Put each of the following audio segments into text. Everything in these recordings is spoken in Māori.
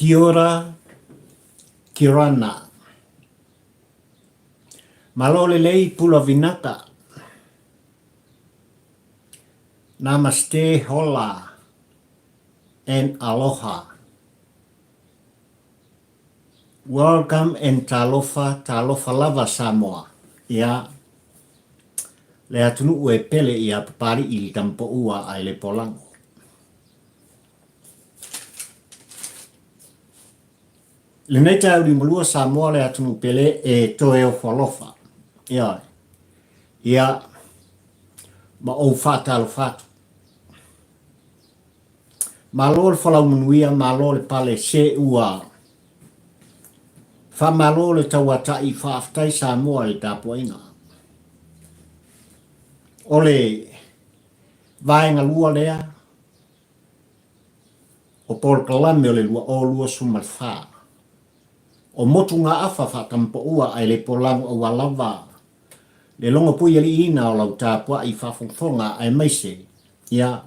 Kia ora, ki rana. Malole lei pula vinaka. Namaste, hola, and aloha. Welcome and talofa lava Samoa. Ia, le atunu ue pele ia papari ili tampo ua ai le polango. Le neta au di mulua Samoa le atunu pele e toe o falofa. Ia, ma o fata alo fatu. Malo le falau manuia, malo le pale se ua. Fa malo le tawata i faaftai Samoa le tapo inga. Ole vaenga lua lea. O por kalame o le lua o lua sumalfa. O motu nga afa fa tampo ua ai le polango o walava. Le longo pui ali ina o lau tapua i fafongfonga ai maise. Ia,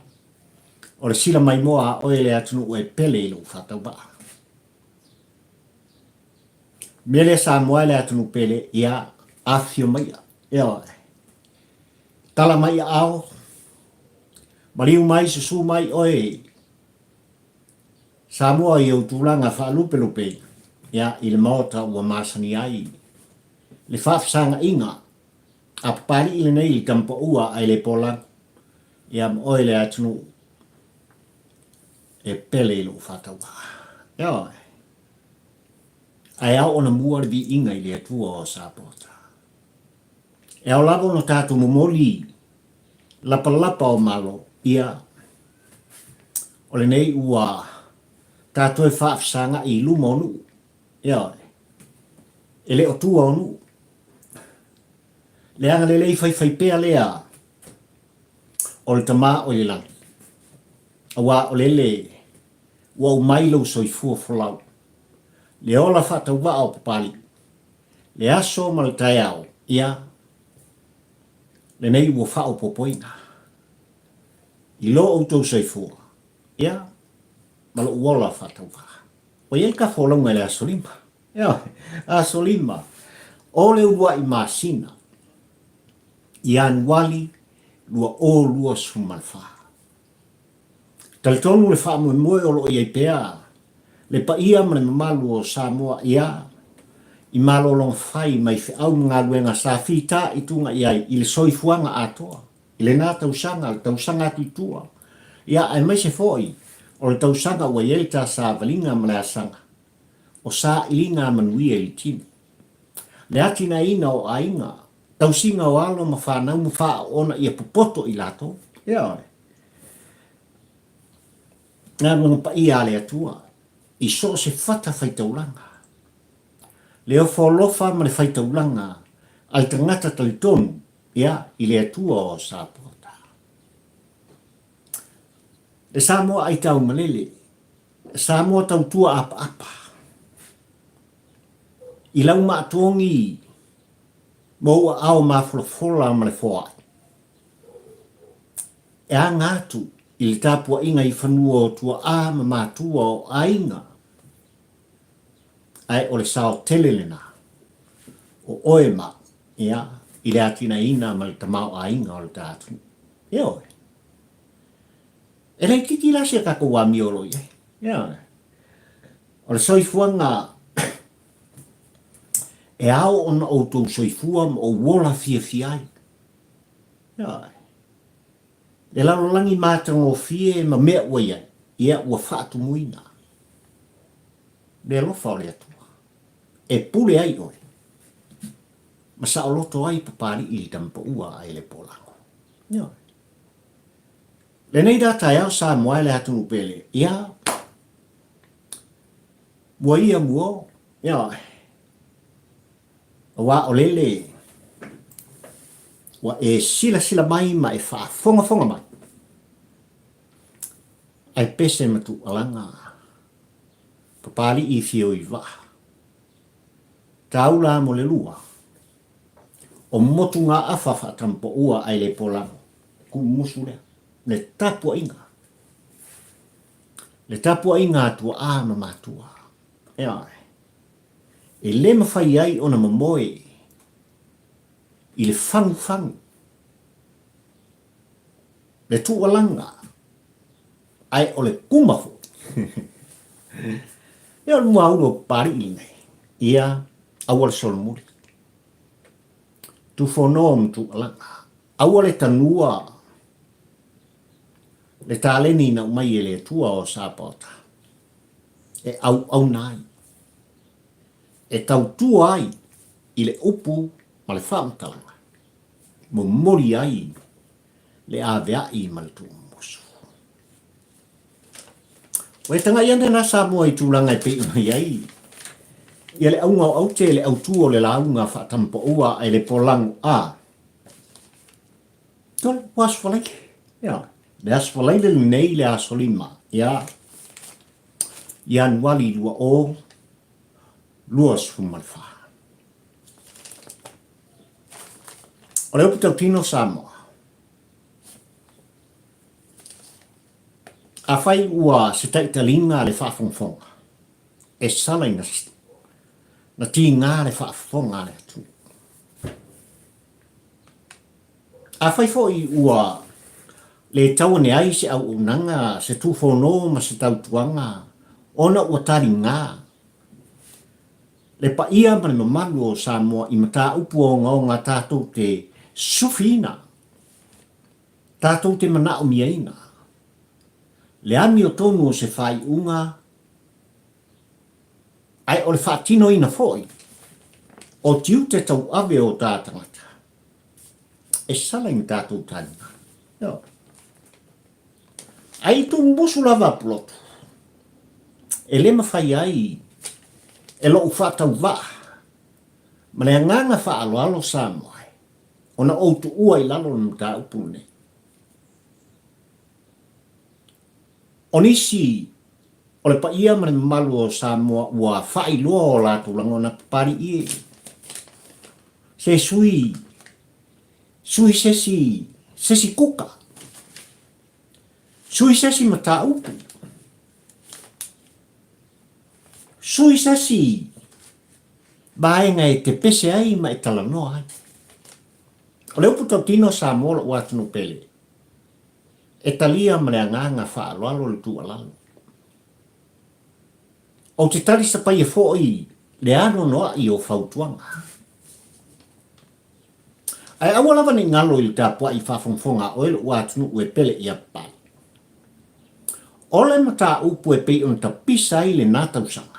o le sila mai moa o ele atunu ue pele ilo fatauba. Mele Samoa le atunu pele ia afio maia. Ia, tala mai ao. Mariu mai susu mai oe. Samoa i au tūlanga wha lupe lupe. Ia, i le maota ua masani ai. Le whafsanga inga. A papari ile nei i kampo ua ai le pola. Ia oe le atunu e pele ilo whataua. Ia, ai au ona mua vi inga i le atua o Sapota. E au lavo no tātu momoli. Lapa o malo. Ia, o le nei ua tātu e whaafsanga i luma onu. Ia, ele o tua onu. Le anga le lei fai pea lea. O le tama o le langi. Awa o le ua umailo soifua folau. Le ola whata ua o papali. Le aso ma le tai au. Ia, le nei ua wha o popoina. I lo o tau soifua. Ia, ma lo uola whata ua. O iel ka wholonga le aso lima. Ia, aso lima. O le ua i masina. Ian wali lua o lua sumalfa. Talitonu le wha moe o lo iei pea. Le pa ia mane mamalu o Samoa ia. I malo long fai mai fe au ngā luenga sa fita i tunga iai. I le soifuanga atoa. I le nā tausanga, le tausanga tutua. Ia ai mai se foi. O le tausanga ua ielta sa valinga male asanga. O sa ilinga manuia i tini. Le atina ina o ainga. Tausinga o alo ma whanau ma wha ona ia pupoto i lato. Ia oi. Ngā mga pa ia le atua. I so se fata whaitaulanga. Leo wholofa ma le whaitaulanga. Ai tangata talitonu. Ia, i le atua o Sapota. Le Samoa ai tau malele. Samoa tau tua apa. I lau maatuongi. Mo au mafolofola ma le foa. E a ngātu i le tāpua inga i whanua o tua a ma mātua o ainga. Ai o le sao telelena. O oema. Ia, i le atina ina ma le tamau ainga o le tātu. Ia oe. E rei kiki lasi a kako wa miolo ia. Ia oe. O le soifuanga e ao ona outou soifua ma o wola fiafiai. Ia. Le lalolangi mātango fie ma mea ua iai. Ia ua whaatu muina. Le lofa o le atua. E pule ai oe. Ma sa o loto ai papari i li tampa ua ai le polango. Ia. Le nei data iau sa moa le atunu pele. Ia. Mua ia mua. Ia. Wa olele wa e sila mai ma e fa fonga mai ai pese matu alanga papali i fio i va taula mo le lua o motu nga afafa tampo ua ai le polango ku musule le tapua inga tu a ma matua Ia. E le mawhai ai ona mamoe i le whangu. Le tualanga. Ai o le kumafu. Ia mua ulo pari i nei. Ia awal solomuri. Tu whonoa tualanga. Awal e tanua. Le tāleni na umai e le tua o sāpota. E au nai. E tau tua ai i le upu ma le whamtalanga. Mo mori ai le awea i ma le tua mosu. O e tanga iande na sa mua i tūlanga i pei mai ai. Ia le aunga au te le au tua le launga whatampo ua ai le polangu a. Tole, waswalai. Ia. Le aswalai le nei le asolima. Ia. Ia nwali lua o. Lua sumalfa. O le upu tau tino Samoa. A whai ua se taitalinga le whaafonfonga. E salai na ti ngā le whaafonga le atu. A whai fo i ua le tawane ai se au unanga se tūwhono ma se tautuanga. Ona ua tari ngā. Le pa ia ma le mamalu o Samoa i mata upu o ngā tātou te sufina. Tātou te mana o miaina. Le ami o tonu o se whai unga. Ai o le whaatino ina foi. O tiu te tau ave o tātangata. E sala in tātou tāna. Yo. Ai tu mbusu lava plotu. E le mawhai ai. E lo whatau wa. Ma le nganga wha alo Samoa. Ona o tu ua i lalo na mta upune. Onisi, o le pa ia ma le malu o Samoa ua whai loa o lātu langona pari ie. Se sui sesi kuka. Sui sesi mata upu. Sui sesi baenga e te pese ai ma e talanoa ai. O le upu tau tino Samoa lo watunu pele. E talia ma le anganga wha aloalo le tu alalo. O te tali sa pai e fōi le ano noa i o whautuanga. Ai awalawa ni ngalo i tā pua i whawhongfonga o ele watunu ue pele i apali. O le mata upu e pei on ta pisa i le nātausanga.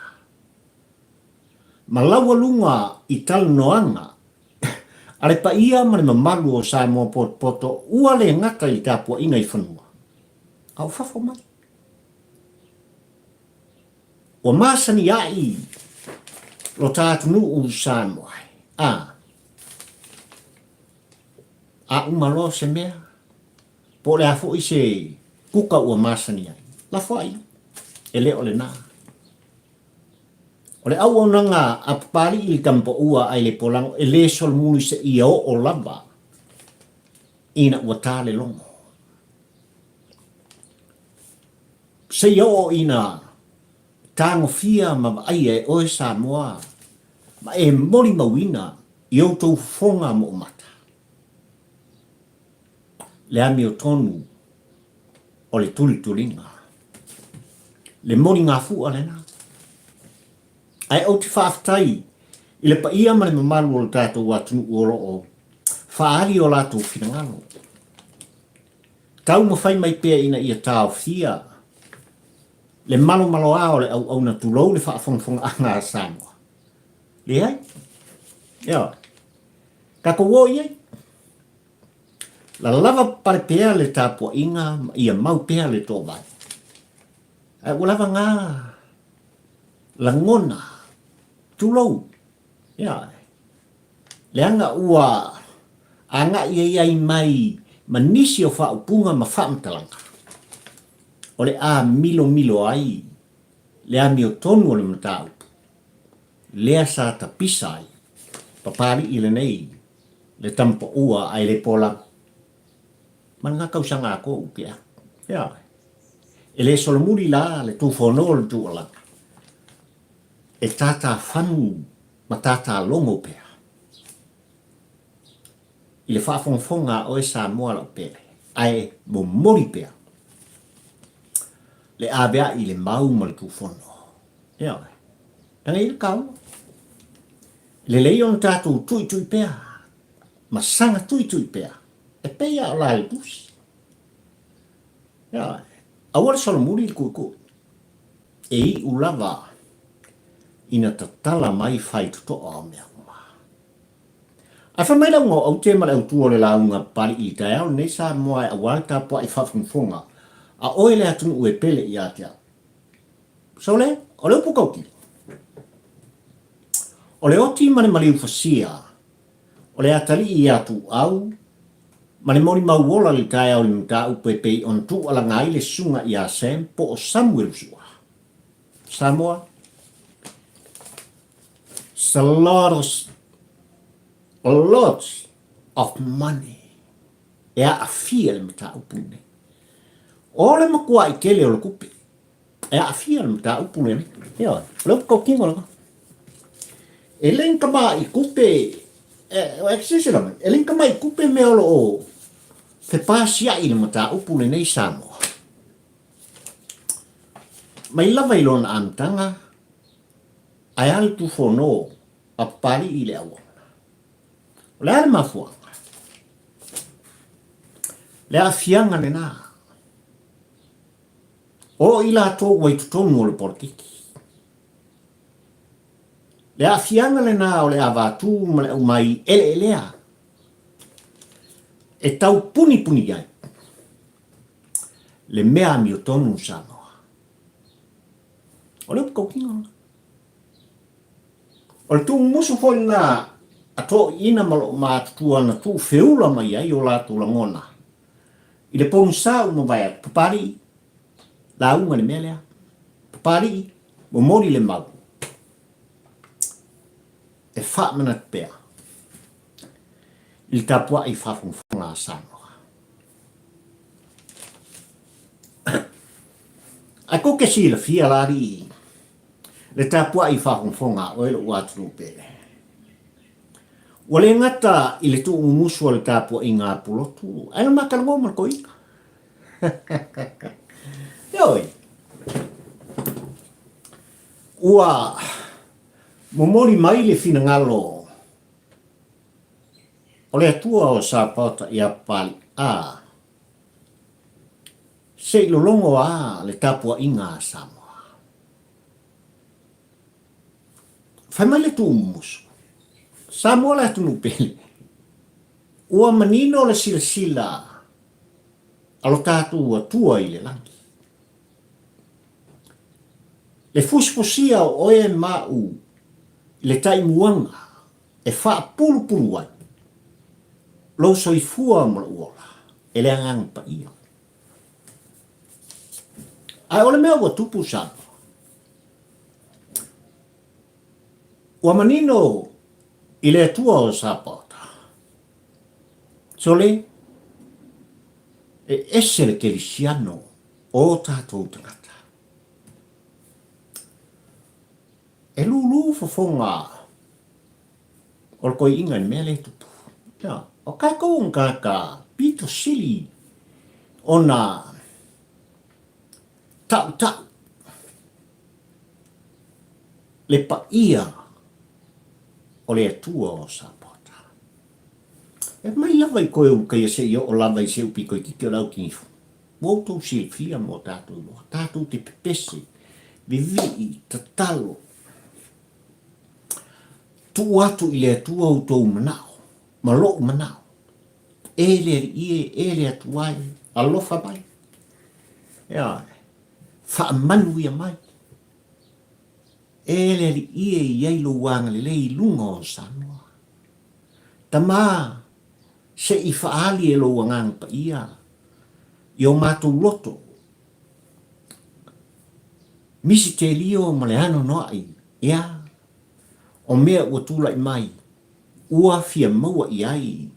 Ma lawa lunga i tal noanga. Ale pa ia ma le mamalu o Samoa poto ua le ngata i tā pua inga i whanua. Au whawho mai. O masani ai lo tātunu u Samoa. A umalo se mea. Po le afo i se kuka ua masani ai. La fai. E le o le nā. O le au nanga a pari i kampo ua ai le polango e le sol muli se ia o lava. Ina ua tāle longo. Se ia o ina tango fia ma ai e oe Samoa. Ma e mori mawina i o tau fonga mo mata. Le ami o tonu o le tulinga. Le mori ngā fua le nā. Ai au te whaaftai, i le pa ia ma le mamalu o le tātou watunu uoro o whaari o lātou whingalo. Tau mawhai mai pēr ina ia tāo fia. Le malo a o le au na tulou le whaafongfonga a ngā Samoa. Le hai? Ia. Kako wo iai? La lava pare pēr le tāpua inga ia mau pēr le tō vai. Ai ulava ngā langona. Tulou. Ia. Le anga ua anga iai mai manisi o whaupunga ma whaamtalanga. O le a milo ai. Le a mio tonu o le matau. Lea sa ta pisai. Papari i le nei. Le tampo ua ai le pola. Man ngā kausanga ko upia. Ia. E le solomuri la le tūwhono le tūalanga. e tata whanu ma tata longo pea. I le whaafonfonga o e Samoa lau pere. Ai mo mori pea. Le abea i le mau ma le kufono. Ia. Tanga i le kau. Le leion tātou tui tui pea. Ma sanga tui tui pea. E pea o la le pusi. Ia. Awara solo muri i kuku. E i ulava ina tatala mai fai tuto o mea uma. A whamai lau ngō au te mara au tua le launga pari i tai au nei sa moa e awal ta po ai whawhunfonga. A oe le atunu ue pele i atia. So le, o leo pukauki. O le oti mane mali ufasia. O le atali i atu au. Mane mori mauola li tai au li muta upe pei on tu ala ngai le sunga i a sem po o Samuel sua. Samoa. It's a lot of money. E a fia le mata upune. O le makua i kele o le kupe. E a fia le mata upune. Ia, leo kau kingo laka. E len kama i kupe, o eksisi lama, e len kama i kupe me olo o te pasia i le mata upune nei Samoa. Mai lava i lona amtanga, ai ale tu fono a pari i le awa. O le ale mafuanga. Le a fianga le nā. O ila tō wai tutonu o le politiki. Le a fianga le nā o le avatu ma le umai ele elea. E tau puni puni ai. Le mea mi o tonu Samoa. O le pukokinga. O le tu musu foi na a tō ina malo mātua na tu feula mai ai o la tu langona. I le ponu sau ma vai at papari. La unga le melea. Papari. Mo mori le mau. E wha mana pēr. Il tapua i whawhunga Samoa. A ko ke si la fia lari. Le tapua i whawhunga o ele uatunu pēre. O le ngata i le tu umusu o le tapua i ngā pulotu. Aina makarango man ko ika. Ioi. Ua momori mai le fina ngalo. O le atua o Sapota i a pali a. Se lolongo a le tapua i ngā Samoa. Fai mai le tu umusu. Samoa le atunu pele. Ua manino le sila sila. Alo tātu atua i le langi. Le fusposia o e mau le taimuanga e wha pulu pulu ai. Lo soifua mo le uola. E le angang pa ia. Ai ole mea ua tupu Samoa. Ua manino i le atua o Sapota. So le, e ese le kelisiano o tātou tangata. E lulu fofonga o le koi inga ni mea le tupu. Ja, o kai kou ngaka pito sili o na tau tau. Le pa ia o le atua o Sapota. E mai lava i koe u kai se o lava i se upi koe kike o lau kinfu. Wautou si fia mo tātou loa. Tātou te pepese, vivi, tatalo. Tu atu i le atua o tōu manao. Malo manao. Ele ie, ele atuai, alofa mai. Ia, wha manu ia mai. Ele ie i eilo wanga le lei lunga o Samoa. Tama, se i whaali e lo wangang pa ia. I o mātou loto. Misi te lio ma le ano noai. Ia, o mea ua tula i mai. Ua fia maua i ai.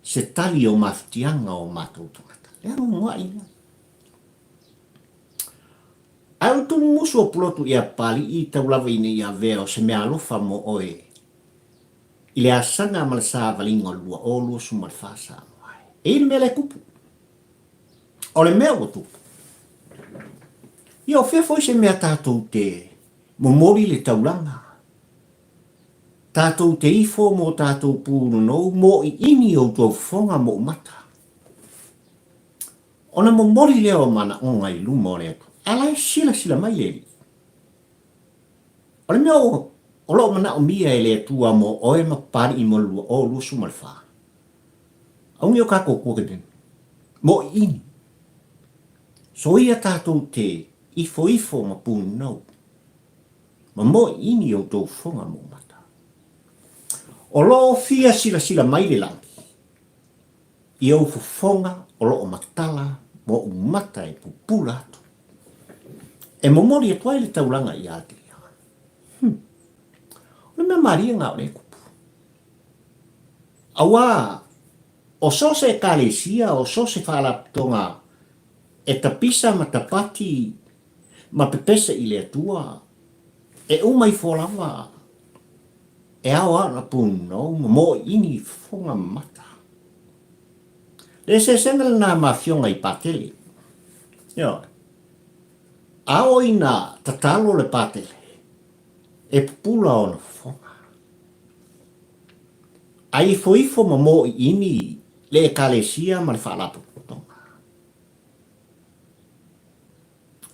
Se tali o maftianga o mātou tangata. Le ano noai ia. Au tu musu o plotu ia pali I tau lava ina ia vea o se mea alofa mo oe. I le asanga ma le sa valinga o lua o lua su ma le fasa mai. E il mea le kupu. O le mea o tupu. Ia o fea foi se mea tātou te momori le taulanga. Tātou te ifo mo tātou pūnu nou mo I ini o tau fonga mo mata. Ona momori leo mana o ngai luma o le atu. Alai sila mai le. O le mea o lo mana o mia e le atua mo oe ma pari I mo lua o lua su ma le faa. Au nio kako kukadin. Mo ini. So ia tātou te ifo ma pūnu nou. Ma mo ini o tau fonga mo mata. O lo fia sila mai le langi. I au fufonga o lo o matala mo umata e pupula atu. E momori e tuai le taulanga I ate. O me maria ngā o le kupu. Awa, o so se kalesia, o so se whalapitonga, e tapisa ma tapati, ma pepese I le atua, e umai folawa, e au ana puno, mo ini fonga mata. Le se sengala nā mawhionga I patele. Yo. Ao ina tatalo le patele. E pula ona fonga. Ai ifo ma mo ini le kalesia ma le whaalapu tonga.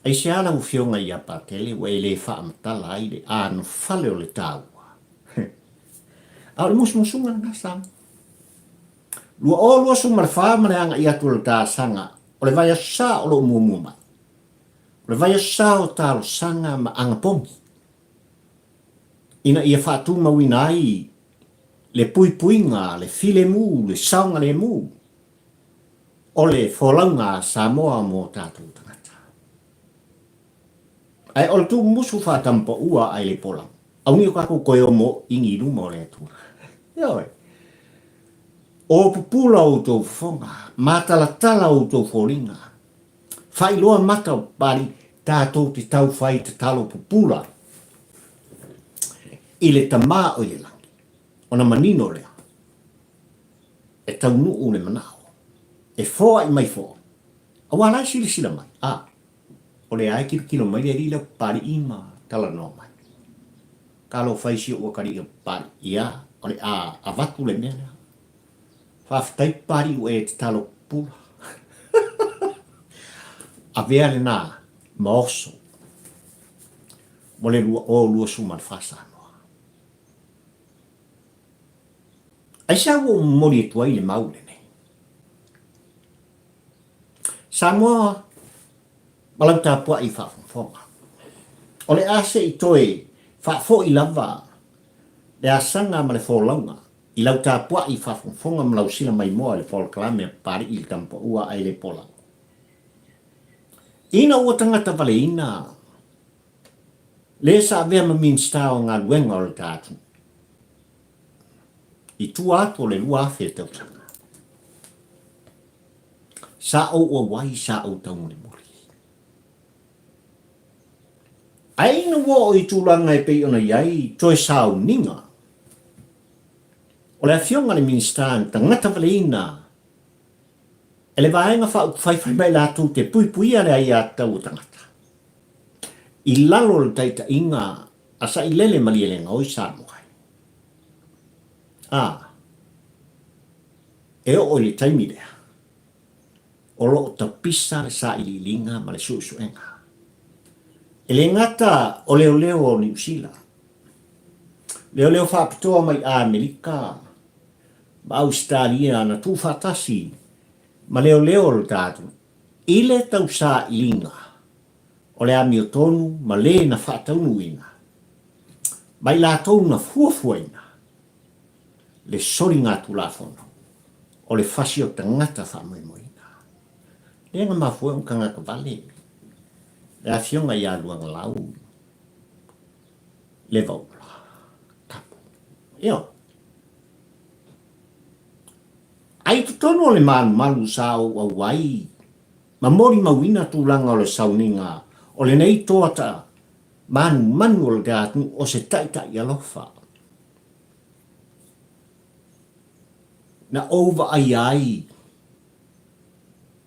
Ai se ala ufionga I a patele, wei le whaamatala ai le anu fale o le tāua. Au le musumusunga na sang. Lua o lua suma le whaamane anga I atu le tā sanga, o le vai sa o lo muamuma. O le vai sa o tālo sanga ma anga pongi. Ina ia whaatu mawina ai le puipuinga, le file mu, le saunga le mu. O le wholaunga Samoa mo tātou tangata. Ai o le tu musu whatampa ua ai le polang. Au ni o kako koe o mo ingi luma o le atua. Ioi. O pupula o tau fonga, matalatala o tau whoringa. Whailoa mata o pari tātou te tau whai te talo pupula. I le tamā o le langi. Ona manino lea. E tau nuu le manao. E fōa I mai fōa. Awalai sila mai. O le ai kilo mai le rila pari ima tala no mai. Kalo whaisi o kari o pari ia. O le a watu le mea lea. Whaftai pari o e te talo pula. A vea le nā maoso. Mo le lua suma le whasanoa. Ai sa wo mori e tuai le maule ne. Samoa malau tāpua I whaafonga. O le ase I toe whaafo I lava le asanga ma le wholaunga. I lau tāpua I whaafonga malau sila mai moa le wholakalame pari I le tampa ua ai le pola. Ina ua tangata vale ina. Le sa avea ma minsta o ngā luenga o le tātu. I tu atu le lua afe tau tanga. Sa o ua wai sa o tau le muri. Aina wo I tūlanga e pei ona iai toi sa o ninga. O le afionga le ministan tangata vale ina. E le vaenga whai mai lātou te pui ale ai a tau tangata. I lalo le taita inga asa I lele malielenga o I sa mokai. E o le taimi lea. O lo tapisa le sa I linga ma le suenga. E le ngata o leo o New Zealand. Leo whaapitoa mai a Amerika. Ma Australia na tu fatasi. Ma leo le tātu. I le tau sa I linga. O le amio tonu ma le na whaataunu ina. Mai la tau na fuafuaina. Le sori ngā tulafono. O le fasi o tangata whamoimoina. Le nga mafua o kanga ka vale. Le afionga I aluanga lau. Le vaula. Tapu. Io. Ai tutono le malu sa o wai. Ma mori mawina tūlanga o le sauninga O le nei toa ta manu o le gātu o se tai alofa. Na ova ai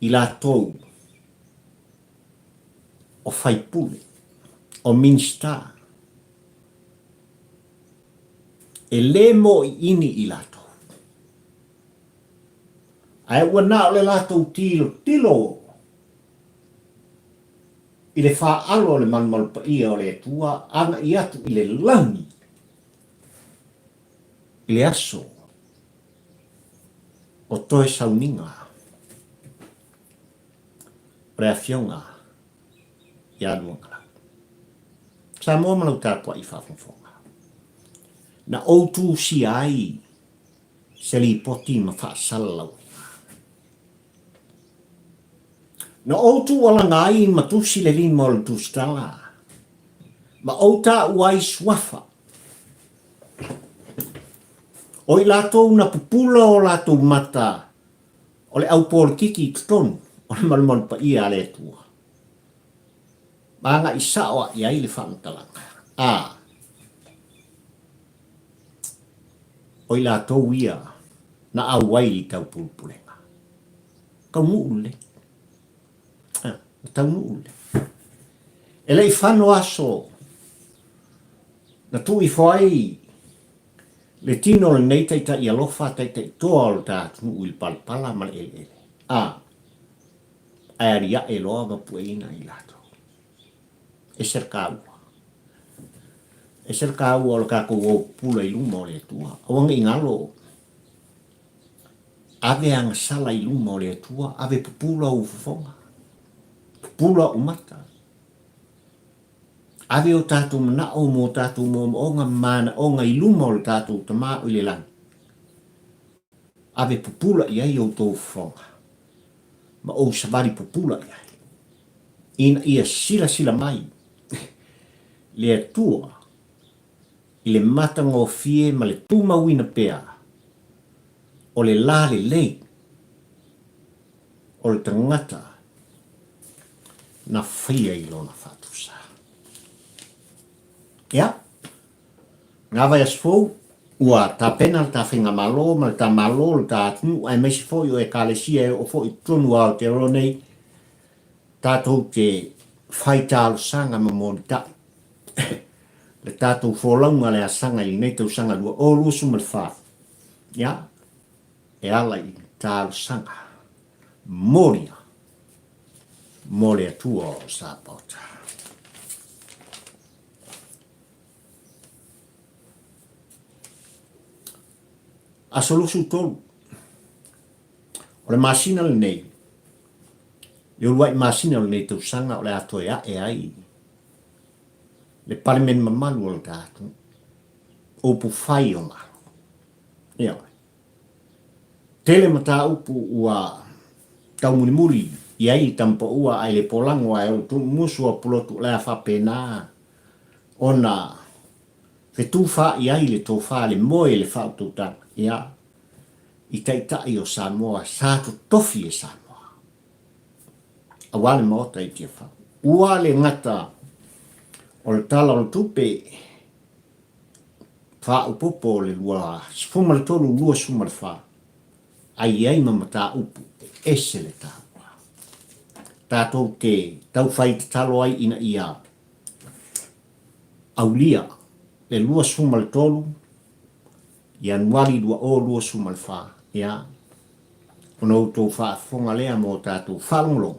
i la tou o Faipule, o Minster. E le mo ini i lato. Ai wana o le lato tilo i le wha alo le manmal pa ia o le tua anga i atu i le langi i le aso o toe sauninga o le afionga i aluanga. Sa mua manau tāpua i whawhawhonga. Na outu si ai se li poti ma whaasalau. Na outu wala ngai ma tusi le lima o le tustala. Ma outa uai swafa. O i latou na pupula o latou mata o le au politiki i tutonu o le malmal pa ia le tua. Manga i saoa i ai le whamatalanga. O i latou ia na auai i tau pulpulenga. Kau muule. Tau muule. E lei whano aso na tu i whai le tino le nei taita i alofa taita i toa o tātunu ui palpala ma le ele. Aeria e loa ma pueina i lato. E serkaua. E serkaua o le kako o pula i luma o le tua. Awanga i ngalo. Ave ang sala i luma o le tua. Ave pupula u fufonga. Pupula u mata. Ave o tātou mana o mo tātou mo onga mana onga i luma o le tātou tama o le lang. Ave pupula i ai o tō fufonga. Ma o savari pupula i ai. Ina ia sila mai. Le tua. I le matanga o fie ma le tuma wina pea. O le la le lei. O le tangata. Na fia i lona fatusa. Ia. Ngā vai asfou. Ua ta pena ta whinga malo, ma ta malo, ta atunu. Ai meisi fo i o e kalesia o fo i tonu au te ronei. Tātou te whaitalo sanga ma mōni tai. Le tātou wholaunga le asanga i nei tau sanga lua o lua suma le whā. Ia, e ala i tālo sanga. Moria. Moria tua o sāpota. Asolusu tolu. O le masina le nei. Le uruai masina le nei tau sanga o le ato e ai. Le parlemen mamalu o le tātu. O pu whai o malo. Ia oi. Tele mata upu ua tau muri i ai tampa ua ai le polango ai o tu musua pulotu lea whapena. Ona whetu wha i ai le tō wha le moe le whaututanga. Ia. I taitai o Samoa, sātu tofi e Samoa. Awale maota i tia wha. Ua le ngata o le tala o le tupe wha upopo le lua sfuma le tolu lua suma le wha ai mamata upu ese le tāua. Tātou te tau whai te talo ai ina ia aulia le lua suma le tolu Januari lua suma le wha ia ono tō wha whonga lea mō tātou whalonglong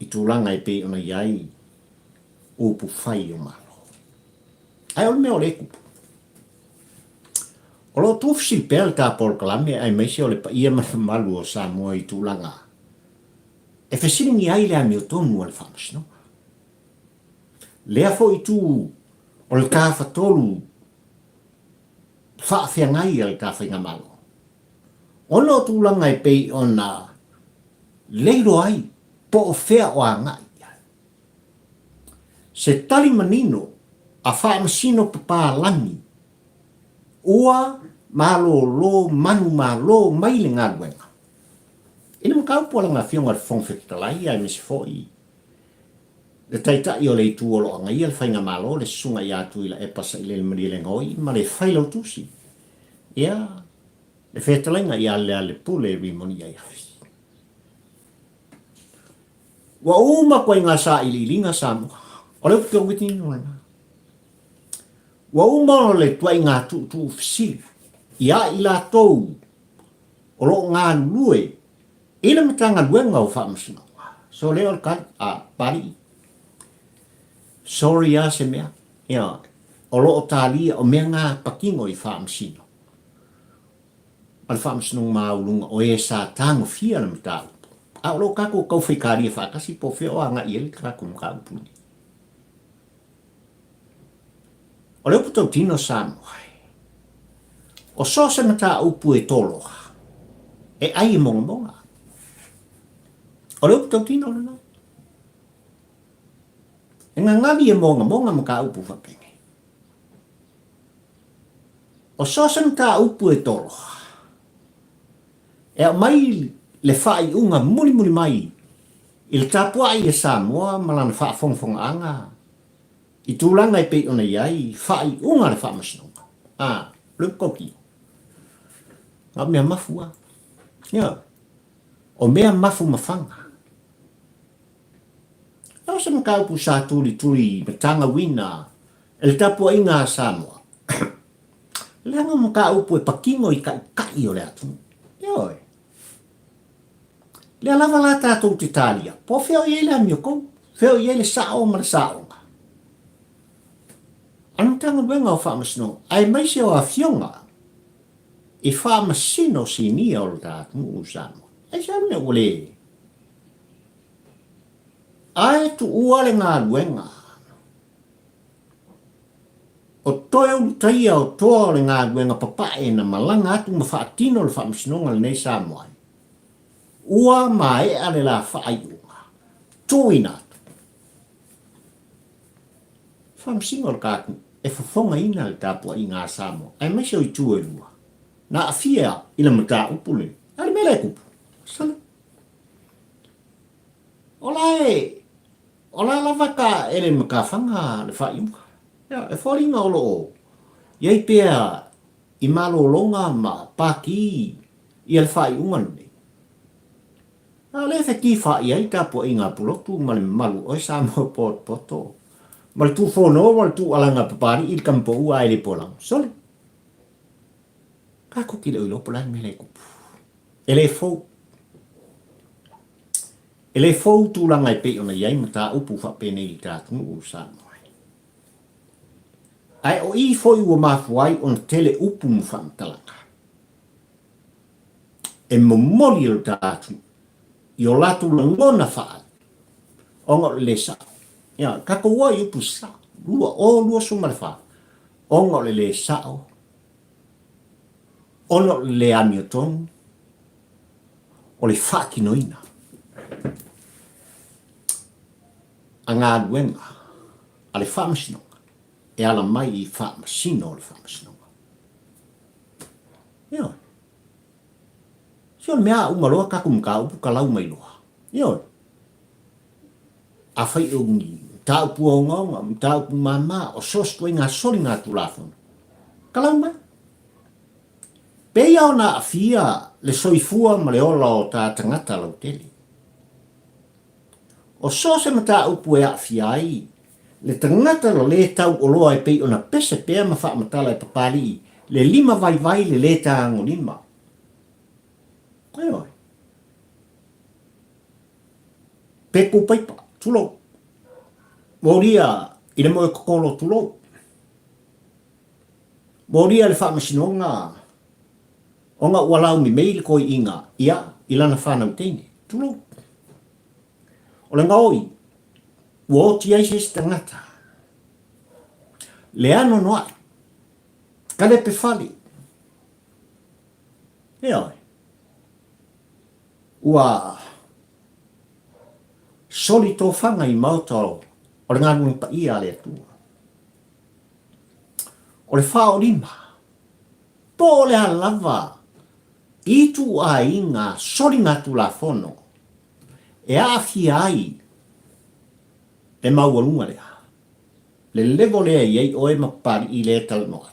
i tūranga e pe ona iai o pu whai o malo. Ai ol mea o le kupu. O lo tu fisi pēl tā por kalame ai meisi o le pa ia malu o Samoa i tūlanga. E whesini ni ai lea meo tonu o le whamasino. Lea fo i tū o le kā whatolu whaawhiangai o le kā whainga malo. Ono tūlanga e pei ona leiro ai po o whea o a ngai. Se tali manino a whaamasino papalangi ua malo lo manu malo mai le ngā luenga. Ina makau pola ngā whionga le whongwhetalai ai mesi fōi le taita i o le tu o lo anga ia le whainga malo, le sunga i atu i la e pasa i le mani le ngoi, ma le whailo tusi. Ia, le whetalenga i ale pule rimoni ai hafi. Wa uma koe ngā sa i linga sa mua. O leo pito witi nuna. Wa uma o le tuai ngā tu fisi. Ia i la tou. O lo ngā lue. Ina matanga luenga o whamasina. So leo al kai, pari. Sorry ya se mea. Ia, o lo o tālia o mea ngā pakingo i whamasina. Al whamasina maulunga o e sa tango fia na matau. A lo kako kau whaikari e whakasi po whio anga i ele kako mga upuni. O leo puto tino Samoa. O so se mata upu e toloha. E ai e monga monga. O leo puto tino na. E ngā ngali e monga monga mga upu whapenge. O so se mata upu e toloha. E a mai le whai unga muli mai. I le tapua i e Samoa malana wha fonga anga. I tūlanga i pei ona iai, whai unga le whamasinonga. Le koki. Ngā mea mafua. Ia. O mea mafu mawhanga. Au se makaupu sa tuli matanga wina. E le tapua i ngā Samoa. Le anga makaupu e pakingo i kai o le atu. Ioi. Le alava la tātou te tālia. Po whio i ele amioko. Whio i ele sao mara sao. Anutanga wenga o whamasino. Ai maise o a fionga. I whamasino si ni o le tātou usano. Ai saune ule. Ai tu uale ngā luenga. O toe ulu taia o toa le ngā luenga papae na malanga atu ma whaatino le whamasinonga le nei Samoa. Ua mai ale la whaaiunga. Tūina atu. Whamsingo le kāku. E whawhonga ina le tāpua i ngā Samoa. Ai mai seo i tūe lua. Nā a fia i la mata upule. Ale mele kupu. Sala. Ola lava ka ele maka whanga le whaiunga. Ia, e wharinga o loo. Iei pēr i malo longa ma pāki i le whaiunga nei. Le whaki whai ai tāpua i ngā pulotu ma le malu oi Samoa poto. Ma le tū whono, ma le tū alanga papari i le kampo ua e le polang. Sole. Ka kuki le ulopo lai me le kupu. E le fau. E le fau tūlanga i pe ona iai ma tā upu whapene i tātunu u Samoa. Ai o i foi ua mafuai on tele upu mu whamtalanga. E momoli o tātunu. I o latu langona whaat. Onga le sa. Ia, kako ua i upu sa. Lua sumare wha. Onga le sao. Onga le amiotonu. O le whakinoina. A ngā luenga. A le whamasinonga. E ala mai i whamasino o le whamasinonga. Ia. Sio mea umaloa kaku mga upu ka lau mai loa. Ioi. A whai ungi. Ta upu o ngonga. Ta upu mama. O sostu ngā sori ngā tūlafon. Ka lau mai. Pea o na fia le soifua ma le ola o tā tangata lau tele. O so se mata upu e a fia ai. Le tangata lo le tau o loa e pei o na pese pea ma wha matala e papali. Le lima vai le ta ango lima. Aioi. Peku paipa, tulo. Moria, ina moe kokolo tulo. Moria le whamasinonga. Onga walau mi meili koi inga. Ia, ilana whanau teine. Tulo. O le ngaoi. Ua oti aises tangata. Le ano noa. Kale pe fali. Aioi. Ua soli tō whanga i mautaro o le ngānui pa ia le atua. O le whao lima. Pō le lava i tu a inga soli ngā tu la fono. E a fi ai e maualunga lea. Le levo lea iei o e mapari i lea tal noa.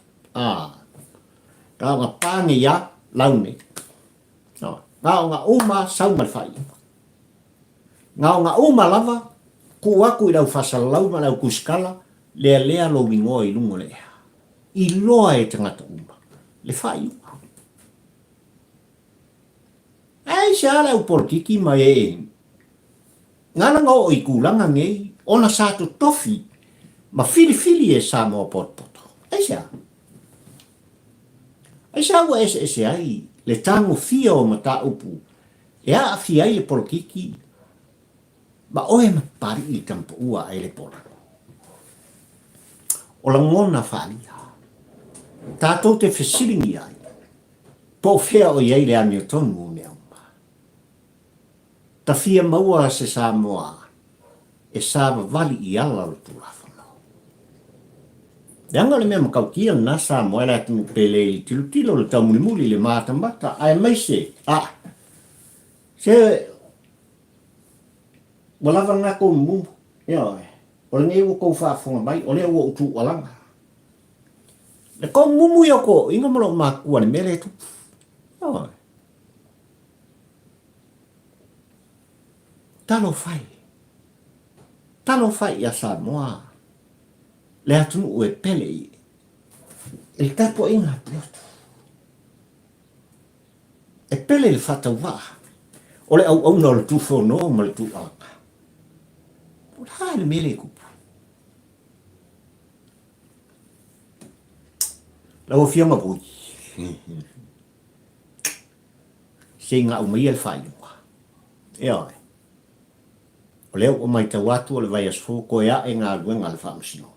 Ka ngā pāngi ia laune. Ngā o ngā uma sau malwhai. Ngā o ngā uma lava, ku aku i rau whasala lau ma lau kuskala, lea lo wingoa i lungo lea. I loa e tangata uma. Le whai uma. Ai se ala u politiki mai e. Ngana ngā o i kūlanga ngei, ona sātu tofi, ma fili e sā mua potpoto. Ai se ala. Ai sa ua ese ai, le tango fia o mata upu, e a fia ai le polokiki, ma oe ma pari i tampo ua ai le pola. O la ngona whalia, tātou te whesiringi ai, po fea o iei le amio tonu mea umma. Ta fia maua se sa moa, e sa vali i ala le tulafa. Yanga le mea makau kia na sa moa la tunu pele i tilo le tau muli le mātamata, ai mai se, se, walawa ngā kou mumu, o le ngei ua kou whaafonga mai, o lea ua utu walanga. Le kou mumu i ko, inga malo mākua ne mele tu. Talo fai ya sa moa. Le atunu ue pele i. Il tapo inga plotu. E pele le fata waa. O le au na le tufo no ma le tu alaka. O le le mele kupu. La o fianga bui. Se inga umai el fai mua. Ea o leo o mai tawatu o le vai asfo ko ea e ngā luenga le whaamsino.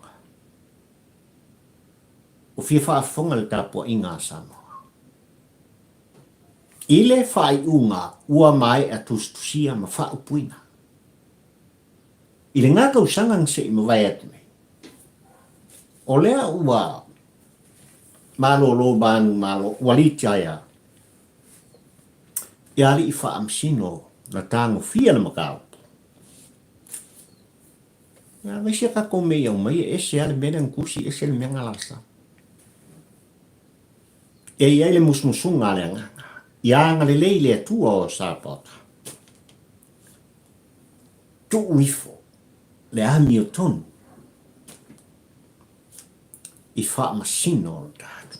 O fia whaafonga le tāpua i ngā Samoa. Ile whai unga ua mai a tustusia ma whaupuina. Ile ngā kausangang se i mawai atu me. O lea ua malo lo banu malo walitaya. Iari i whaamsino na tāngo fia na makau. Nga wisi ka kome iau mai e se ale mena nkusi e se le menga lasa. E iai le musmusunga le nganga. Ia le leile atua o sāpata. Tu uifo, le ami o tonu. I wha masino o tātu.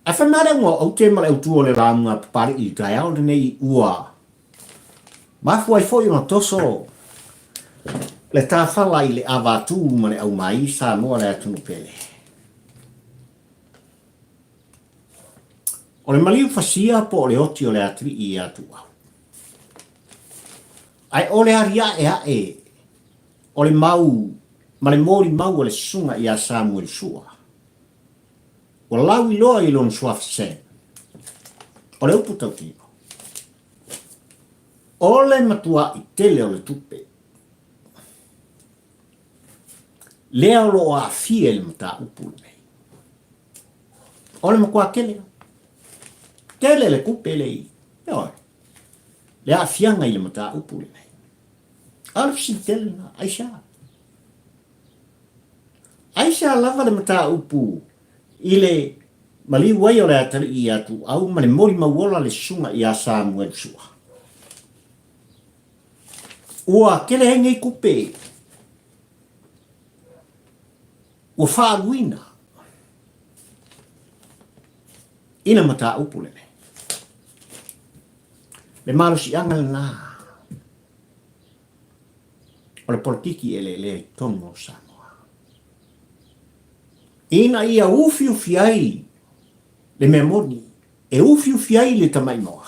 A whanare ngō au te mara au tua le rāmunga papari i tai au le nei ua. Mafu ai fo i na toso. Le tāwhala i le awatu ma le au mai sa moa le atunu pele. O le maliu fasia po o le oti o le atri i atu au. Ai o le aria e o le mau, ma le mori mau o le sunga i a Samuel sua. O lau i loa i lon suaf sen. O le upu tau tino. O le matua i tele o le tupe. Lea o lo a fie le mata upu nei. O le makua kele. Tele le kupe le i. Le a fianga i le mata upu le nei. Alf si tele na Aisha. Aisha lava le mata upu i le mali wai o le atari i atu au ma le mori mauola le sunga i a Samuel sua. Ua kele henge i kupe. Ua whaaguina. Ina mata upu le nei. Le malo si angal na. O le politiki e le tono Samoa. Ina ia ufi ai le memoni. E ufi ai le tamai moa.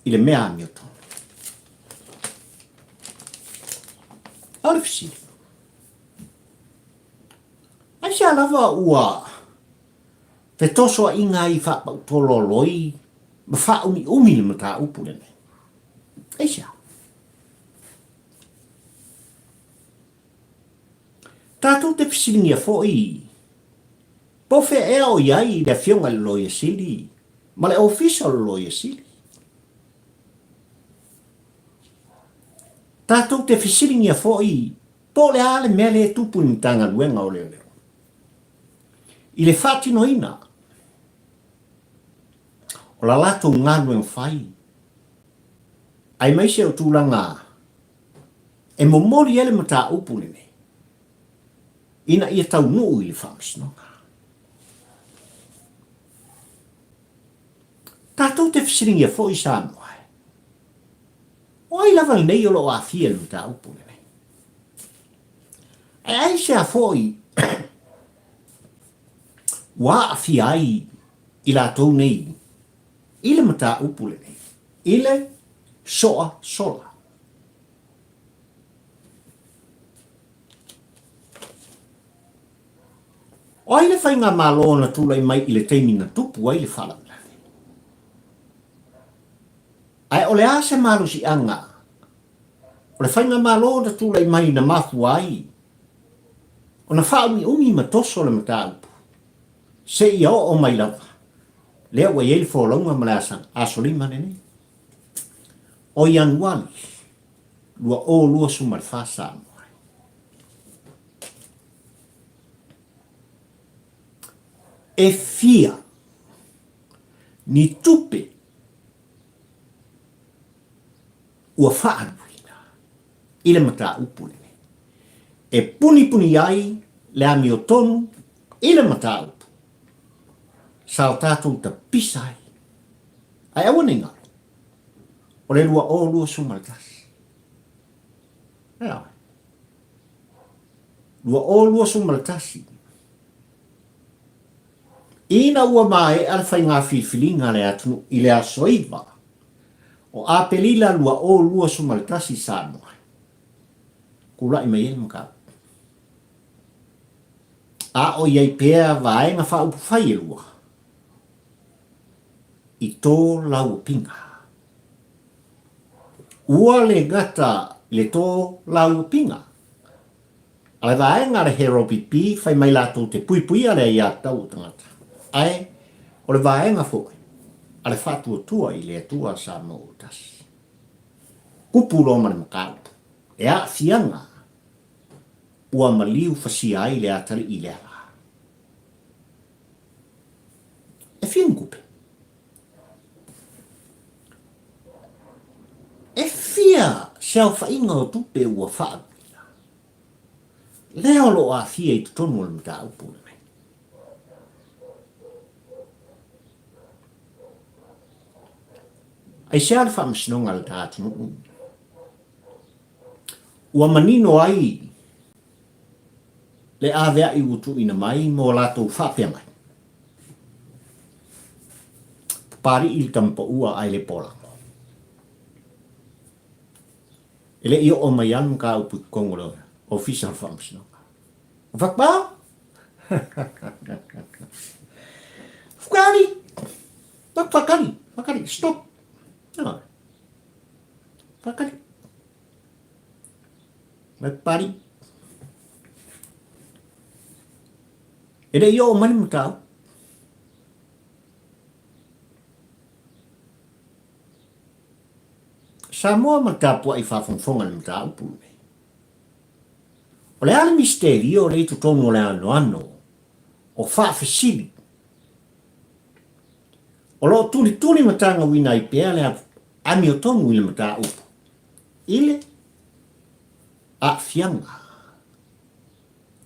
I le mea amio tono. Alfisi. Aisha lava ua. Te toso a inga i whapau tolo loi. Ma wha umi le mata upu le nei. Aisha. Tātou te pisiringia fo i. Po fe e o iai le fionga le loi e sili. Ma le official loi e sili. Tātou te whisiringia fōi, po le ale mea le tupu ni tanga luenga o leo leo. I le whātino ina, o la lato ngānu en whai, ai mai se o tūlanga, e momori ele mata upu nene, ina ia tau nuu i le whamasnonga. Tātou te whisiringia fōi sa noa. O ai lava nei o lo a fia le mata upu nene. Ai se a fōi, wa a fia ai i la tau nei, i le mata upu nene, i le soa sola. O ai le whainga malo na tūlai mai i le teimi na tupu ai le whala. Ai o le ase malu si anga, o le whainga malo na tūlai mai na mafu ai, o na whaumi umi matoso le mata upu. Se ia o mai lava, lea wa yei wholaunga malasan, aso lima nene. O Januari, lua o lua sumar whasa amoai. E fia, ni tupe, ua whaanuina, i le mata upu nene. E puni puni ai, le ami o tonu, i le mata upu. Sao tātou ta pisai. Ai awa nei ngaro. O le lua o lua sumaratasi. Ea. Lua o lua sumaratasi. Ina ua mai ala whai ngā whiwhilinga le atu i le asoiva. O a pelila lua o lua sumaratasi sa noa. Kula i mai e makau. A o iei pēa vae ngā whaupu whai e lua. I tō lau pinga. Ua le gata le tō lau pinga. Ale vae ngā re hero pipi whai mai lato te pui pui ale i a tau tangata. Ai, o le vae ngā fōi. Ale whātua tua i le tua sa mo tasi. Kupu lo mani makau. E a fianga. Ua maliu whasia ai le atari i le ala. E fiangupe. E fia siau whainga o tupe ua whaapina. Leo lo a fia i tutonu le mta upu le mei. Ai sea le whaamasnonga le tātunu. Ua manino ai le awea i utu ina mai mo lato whaapea mai. Pari il tampa ua ai le pola. Ele iyo o mai anu ka upu kongolo official function. Fakba? Fakari. Fakari, stop. No. Fakari. Fakari. Ele iyo o mani mkau. Samoa matapua i whawhongwhonga ni mta upu. O le ale misteri o le tutongo le ano o whawhisiri. O lo tuli matanga wina i pēr le ami o tongu i le mta upu. Ile a fianga.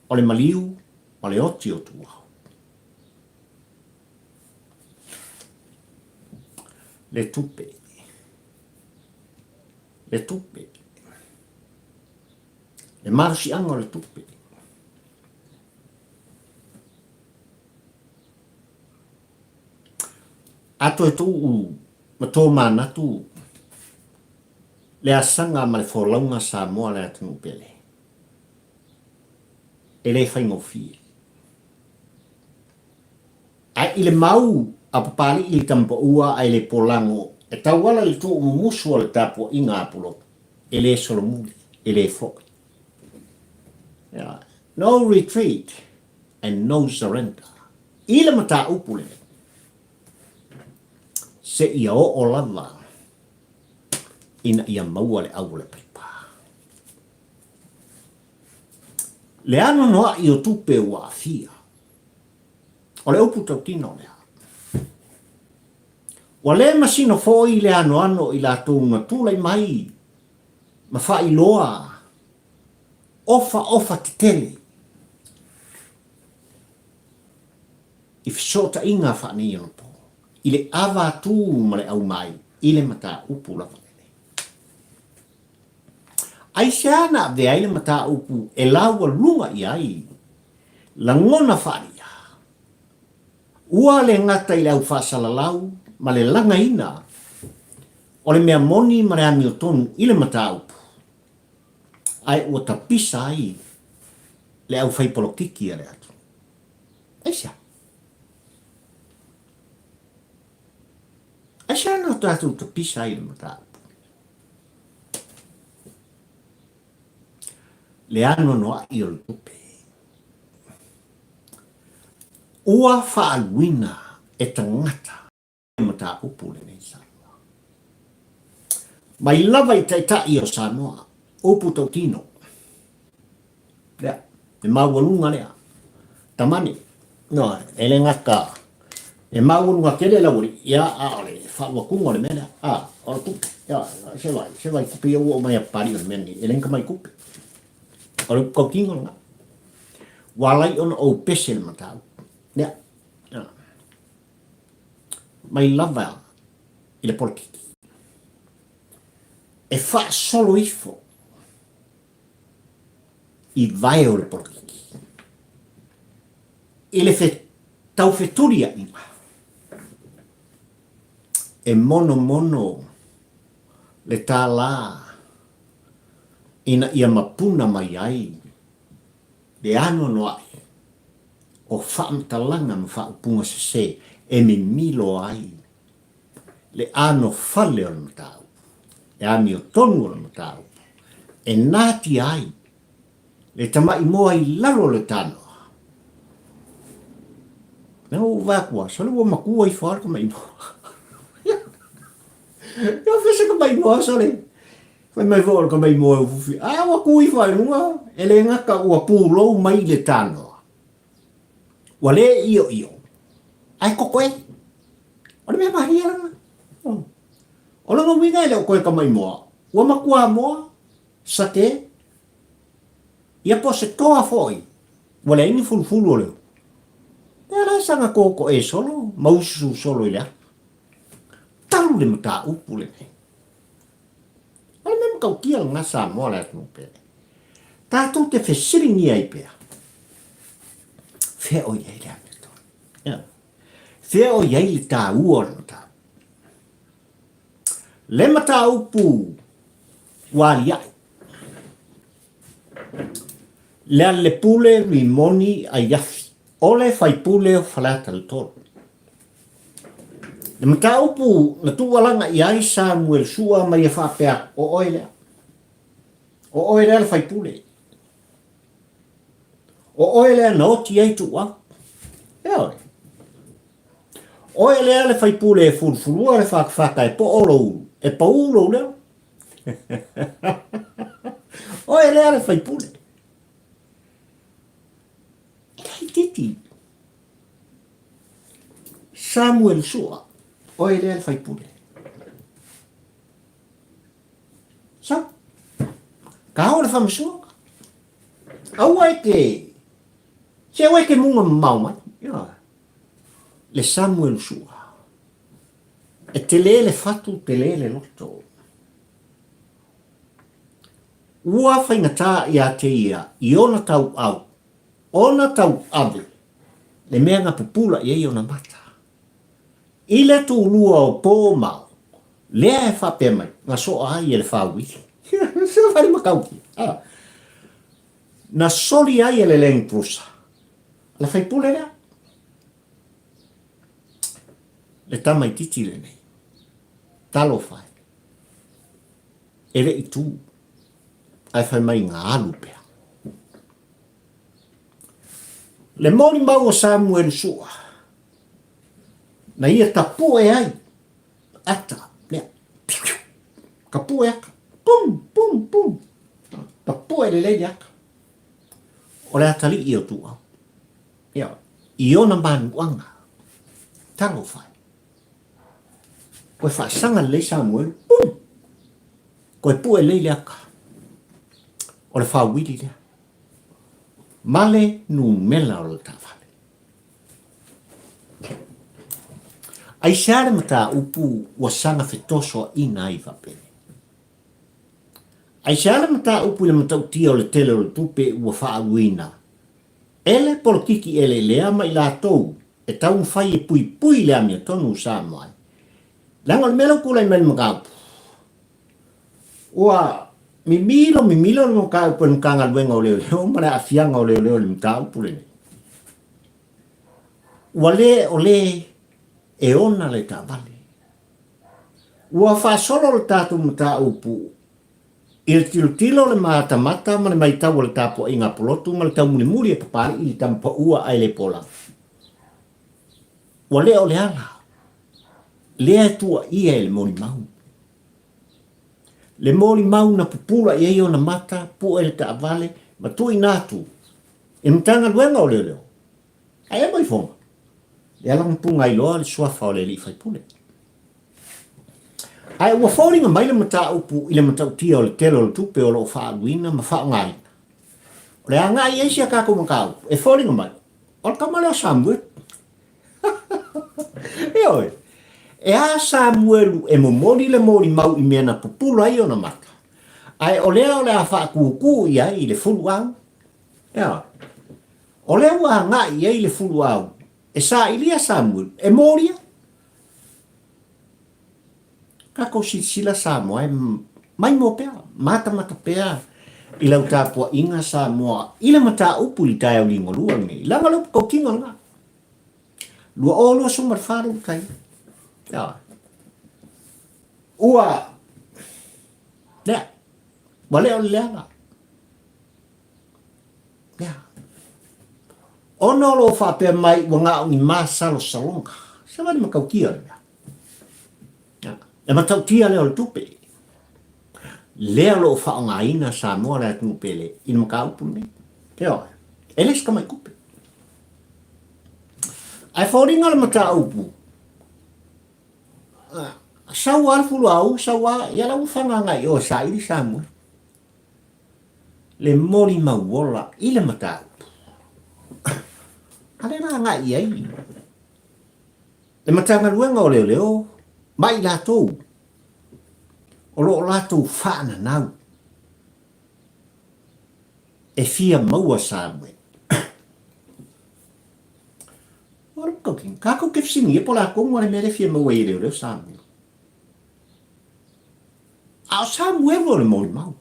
O le maliu, o le oti o tuau. Le tupe. Le tupe. Le marsi ango le tupe. Ato e tuu ma tō mānatu le asanga ma le wholaunga sa moa le atunu pele. E le whaingo fie. Ai i le mau a papali i le tampa ua ai le polango e tau wala le tō umumusua le tapo i ngā pulo. E le solomuli, e le foki. Yeah. No retreat and no surrender. I le mata upule. Se ia o lava ina ia maua le au le paipa. Le ano noa i o tupe ua afia. O le upu tau tino lea. Wa le masino foi le ano i la tunga tula i mai. Ma fa i loa. Ofa te tele. I fisota inga fa ni ono po. I le ava tu ma le au mai. I le mata upu la whanene. Ai seana de ai le mata upu e laua lunga i ai. La ngona whania. Ua le ngata i le au whasala lau. Ma le langa ina. O le mea moni ma le ami o tonu i le mata upu. Ai ua tapisa ai. Le au whaipolo kiki a le atu. Aisia. Aisia na tatu tapisa ai le mata upu. Le ano noa i o le tupe. Ua whaaluina e tangata e mata upu le nei Sanoa. Mai lava i taitai o Sanoa, upu tau tino. Lea, e maualunga lea. Tamani, no, ele ngaka. E maualunga kele lauri, ia a ole, whaawakunga le mena, o le kupi, ia, se vai kupi o mai a pari o le meni, ele nka mai kupi. O le kokinga nga. Walai ona o pese le mata upu. Lea, mai lava i le politiki. E fa solo ifo i vai o le politiki. I le tau feturia inga. E mono le tā la ina ia mapuna mai ai. Le ano noai. O whaamtalanga ma whaupunga se e mi milo ai. Le ano fale o le matau. E ami o tonu o le matau. E nāti ai. Le tamai moa i laro le tano. Nau wakua, sole ua makua i whaar ka mai moa. Ia fese ka mai moa sole. Fai mai whaar ka mai moa ufufi. Waku i whaar nunga. E le ngaka ua pūlou mai le tano. Wa le io. Ai kokoe. O le mea mahi aranga. O le ngawinga ele o koe ka mai moa. Ua makua moa. Sake. Ia po se toa foi. Wa le ingi fulfulu o leo. E la sanga koko e solo. Mausu solo i lea. Taru le mata upu le ne. O le mea kau kia ngasa moa le atu pe. Tātou te whesiringi ai pea. Whea o iei le ame. Whea o iei le tā ua le mata. Le mata upu wali ai. Le le pule mi moni a yafi. Ole fai pule o falata le toro. Le mata upu na tuwalanga i ai Samuel sua mai a whapea o oilea. O oilea le fai pule. O oilea na oti ai tu wa. Ea oilea le fai pule e fulfulua le whakawhaka e po olo ulu. E pa ulo leo. Oilea le fai pule. Kai titi. Samuel sua. Oilea le fai pule. Sa? Ka hao le whamasua. Aua e ke. Se aua e ke munga mauma. Le Samuel sua. E te lele fatu, te lele loto. Ua whaingata i a te ia, i ona tau au. Ona tau ave. Le mea ngā pupula i ei ona mata. I le tu lua o pō mau. Lea e whapea mai. Ngā soa ai e le whaui. Se whari makauki. Na soli ai e le leng prusa. La whaipule lea. Le tamai titi le nei. Talo whai. Ere i tū. Ai whai mai ngā alu pea. Le moni mau o Samuel sua. Na ia tapue ai. Ata. Lea. Kapue aka. Pum. Tapue le leile aka. o le atali i o tua. Ia, i ona manuanga. Tango fai. Koe whaasanga le Samuel, pum! Koe pue le leaka. O le whawiri lea. Male nu mela o le tawhale. Ai seare mata upu wa sanga fetoso ina iwa pene. Ai seare mata upu le mata utia o le tele o le tupe ua whaawina. Ele polokiki ele lea mai la tou. E tau mwhai e pui pui lea mea tonu sa mai. Langa le melo kula i mele makau. Ua mi milo no makau pa nukanga luenga o leo leo. Mara afianga o leo leo le makau pule. Ua le o le e ona le ta vale. Ua wha solo le tatu mata upu. Il tilo le mata mata ma le mai tau le tapo inga polotu ma le tau muni muri e papari ili tampa ua ai le pola. Ua le o le ala. Lea tua ia e le moli mau. Le moli mau na pupula i eio na mata pu e le ta vale ma tu inatu. E mtanga luenga o leo leo. Ai e mai fonga. Le ala mpunga i loa le suafa o le li fai pule. Ai ua fōringa mai le mata upu i le mata utia o le telo le tupe o lo whaaluina ma whaangai. O le angai eisi a kako makau. E fōringa mai. O le kamale o Samuel. E oi. E a Samuelu e momoli le mori mau i mea na pupula i o na mata. Ai o lea o le a whaakuku i ai i le fulu au. E oi. O lea ua ngai i ai le fulu au. E sa ilia Samuel. E moria. Kako sila Samoa, mai mo pea, mata pea, i lau tāpua inga Samoa, ila mata upu li tai au lingo lua ni, langa lupu kau kinga nga. Lua o lua sumar wharu kai. Ya. Ua, lea, wale o lea nga. Ya. Ono lo whapea mai wanga ni masalo salonga, sa wani makau kia lea. E matau tia leo le tupe. Lea lo whaonga ina Samoa lea tupe le. Ina maka upu ni. Te oe. E les ka mai kupe. Ai whaoringa le mata upu. Sawa alfulu au, sawa, ia lau whanga ngai o sa ili Samoa. Le mori mauola i le mata upu. Ale na ngai iai. Le mata ngaruenga o leo leo. Mai la tou. O lo la tou whaana nau. E fia maua Samuel. Ora kokin, kako ke fsingi e pola kongo ane mere fia maua i reo Samuel. Ao Samuel o le mori mau.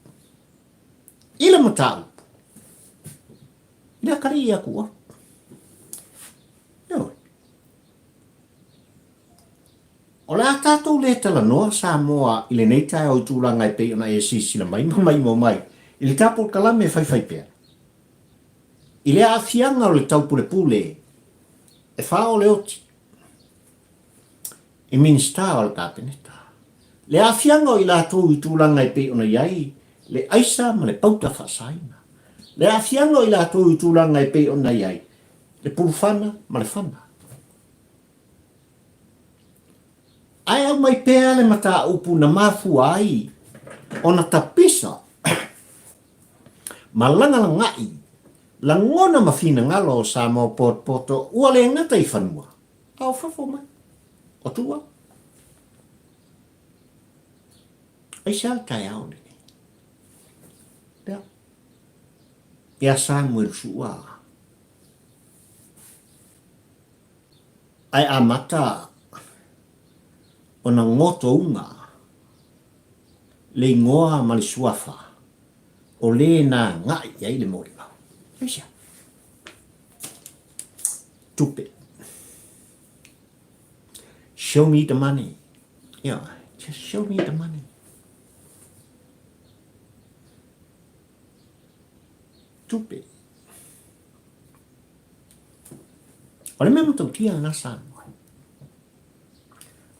Ila matau. Ila kari ia kua. O le a tātou le tala noa Samoa i le nei tae o tūlanga i pei ona e sisila mai mai. I le tāpol kalame whai pēr. I le a fianga o le taupule pule e whao le oti. I minsta o le kāpeneta. Le a fianga o i lātou i tūlanga i pei ona iai le aisa ma le pauta whasaina. Le a fianga o i lātou i tūlanga i pei ona iai le pulufana ma le whana. Ai au mai pēa le mata upu na mafu ai, o na tapisa, ma langa la ngai, la ngona mawhina ngalo o Samoa poto, ua le ngata i whanua. Au whafo mai, o tua. Ai sial tai au ni. Ia Samuel sua. Ai amata, o na ngoto unga, le ngoa ma le suafa, o le na ngai ai le mori mau. Eisia. Tupe. Show me the money. Yeah, just show me the money. Tupe. O le mea tau tia na sana.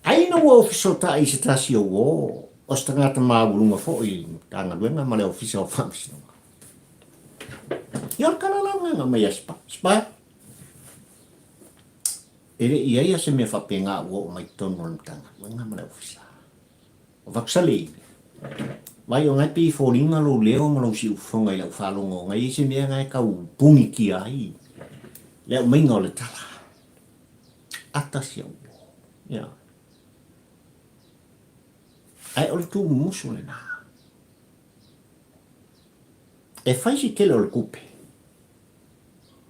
Ai no officer ta i se tasi o o stangata maulunga fo i tanga luenga ma le officer o famsi. Ia kalalanga mai spa. Spa. Ia se me whapenga o mai tonu tanga. Wanga mara ofisa. O vaksali. Vai o ngai pi fōringa lo leo malo si ufonga i lau whalongo. Ngai se mea ngai kau pungi ki ai. Leo mainga o le tala. Ata si au. Ia. Ai o le tu musu le na. E faisi kele o le kupe.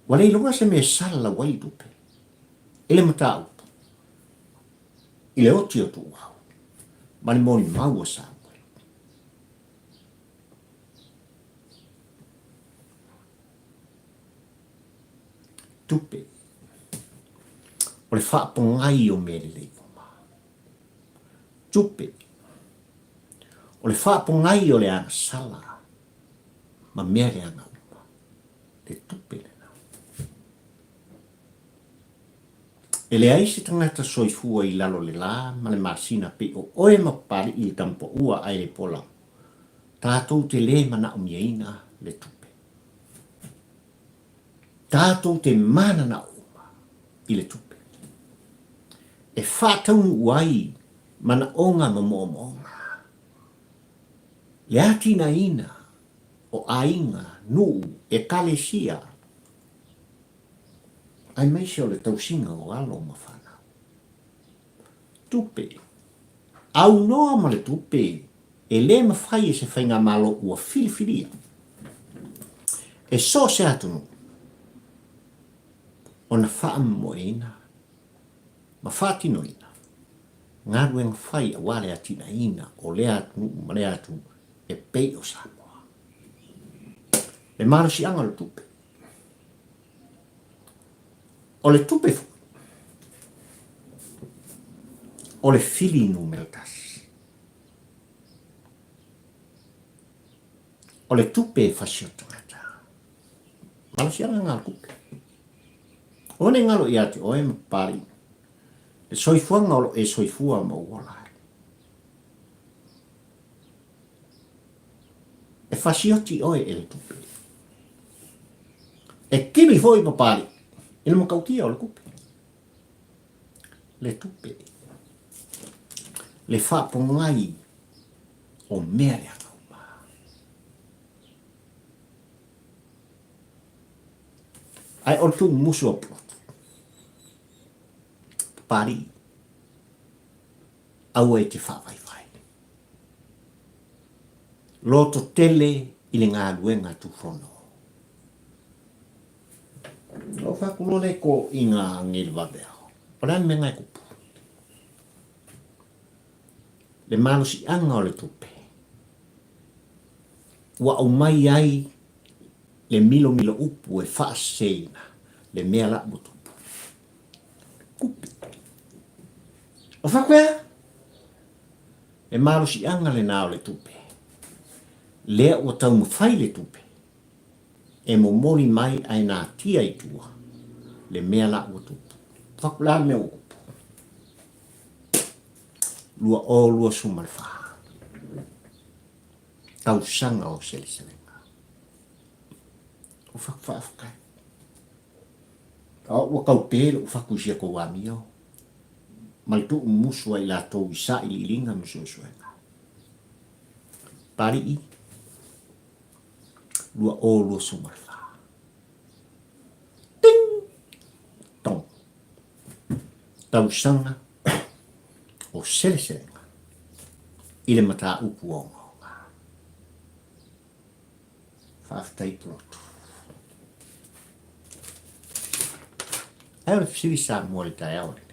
Wale ilunga se me sala wai tupe. Ele matau. Ile oti o tu wau. Mani moni mau o sa. Tupe. O le whaapongai o me le leifoma. Tupe. O le whaapongai o le ana sala. Ma mea le ana uma. Le tupe le na. E le aise tangata soifua i lalo le la, ma le masina pe o oe mapari i tampo ua ai le pola. Tātou te le mana o miaina le tupe. Tātou te mana na uma i le tupe. E whātaunu uai mana onga ma moonga. Le atina ina o ainga nuu e kalesia. Ai mai se o le tausinga o alo ma whana. Tupe. Au noa ma le tupe e le mawhai e se whainga malo ua filifilia. E so se atunu. O na whaam mo eina. Ma whātino ina. Ngā rueng whai a wale atina ina o le atu ma le atu e pei o Samoa. Le mara si anga le tupe. O le tupe fu. O le fili numeltas. O le tupe fasioto ngata. Mara si anga ngā kupe. O ne ngalo i ati o e mapari. E soifua ngalo e soifua ma uola. E fasioti oe e le tupe. E kimi foi papari. Ina makautia o le kupe. Le tupe. Le whapongai o mea le akauma. Ai o tu musu o plotu. Pari. Au e te whawai whai. Loto tele i le ngā luenga tu whono. O whakulole ko i ngā ngiri wabeo. Paran me ngai kupu. Le malusi anga o le tupe. Wa au mai ai le milo milo upu e whaaseina. Le mea la mutupu. Kupi. O whakwea? Le malusi anga le nao le tupe. Lea ua tau mawhai le tupe. E mo mori mai ai nā tia i tua. Le mea la ua tupu. Whakula mea upu. Lua o lua sumarwha. Tau sanga o sele selenga. O whakawhaakai. O ua kau pēle o whakusia ko wamio. Mai tu musua i la tau isa i ilinga musuasuenga. Pari i. Lua o lua sumarwha. Ting! Tong. Tau sanga o sele selenga. Ile mata upu o ngonga. Whaaftai plotu. Ai ora fisiri sa muori tai aore.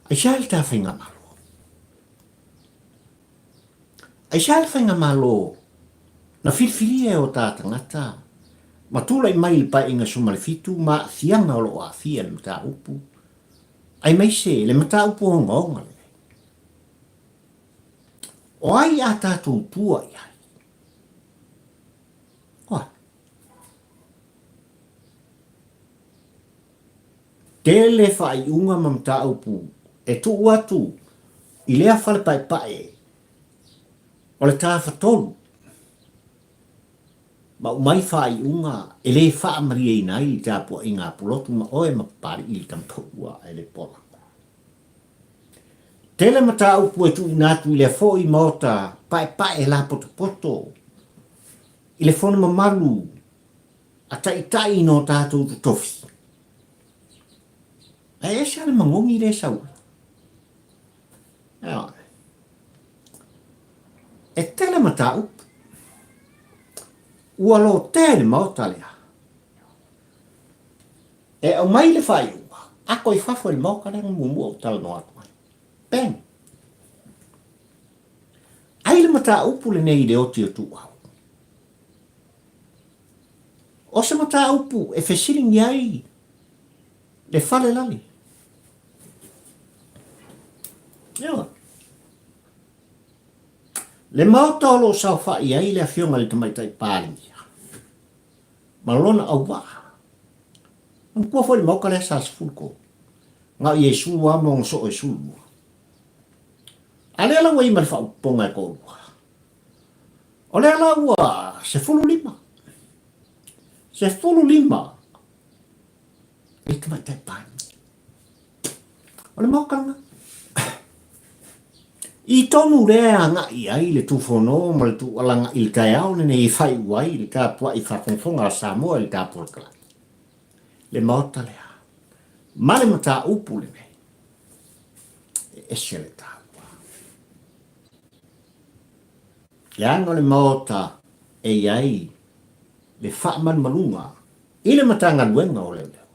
Ai sa ta whainga malo. Ai sa whainga malo na whiwhiri e o tā tangata. Ma tūlai mai pa inga sumale fitu ma fianga o lo a fia le mata upu. Ai mai se le mata upu o ngonga le. O ai a tātou tua i ai. Oa. Tele whai unga ma mata upu e tu atu i lea whale pai pae. O le tā whatolu. Ma mai fai unga ele fa maria ina i tapo inga pulotu ma oe ma pari il tampo ua ele pola. Tele mata upu e tu inatu ile fo i mota pae la poto poto. Ile fona ma malu a tai no tātou tu tofi. E esa le mangongi le sau. E tele mata upu. Ua lo tele mauta lea. E au mai le fai ua. Ako i fafo le mauka le mumu o tala no atu. Bang. Ai le mata upu le nei le oti o tu au. O se mata upu e fesiling iai. Le fale lali. Ia. Le mauta o lo sau fa iai le afionga le tamaitai pālingia. Malona au waa. Ang kua fo le mauka le sa sfulko. Nga i e sulu wa mong so e sulu. Ale ala wa i marifa uponga e korua. Ole ala wa se fulu lima. Se fulu lima. E tamaitai pālingia. Ole mauka nga. I tonu rea nga i ai le tufono ma le tu alanga il kai au ne i fai wai le ka pua i whafonfonga a Samoa le ka porkala. Le mauta lea. Ma le mata upu le nei. E ese le tā ua. Le anga le mauta e iai le whaaman malunga. I le matanga luenga o leo leo.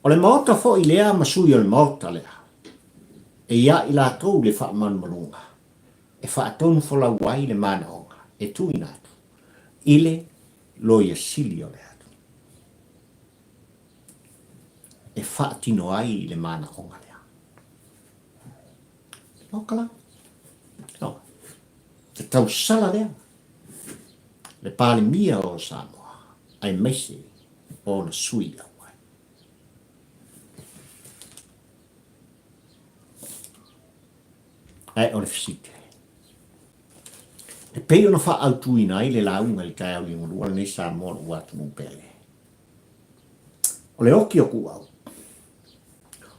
O le mauta fo i lea masui o le mauta lea. E ia i la tau le whaaman malunga. E whaatonu fola wai le mana onga. E tu inatu. Ile loia sili o le atu. E whaatino ai le mana onga lea. Okala. No. Te tau sala lea. Le pāle mia o Samoa. Ai mese o na sui au. Ai o le fisite. E pei ona wha au tuina ai le launga i kai au i ngurua nei sa mora watu mupele. O le oki o ku au.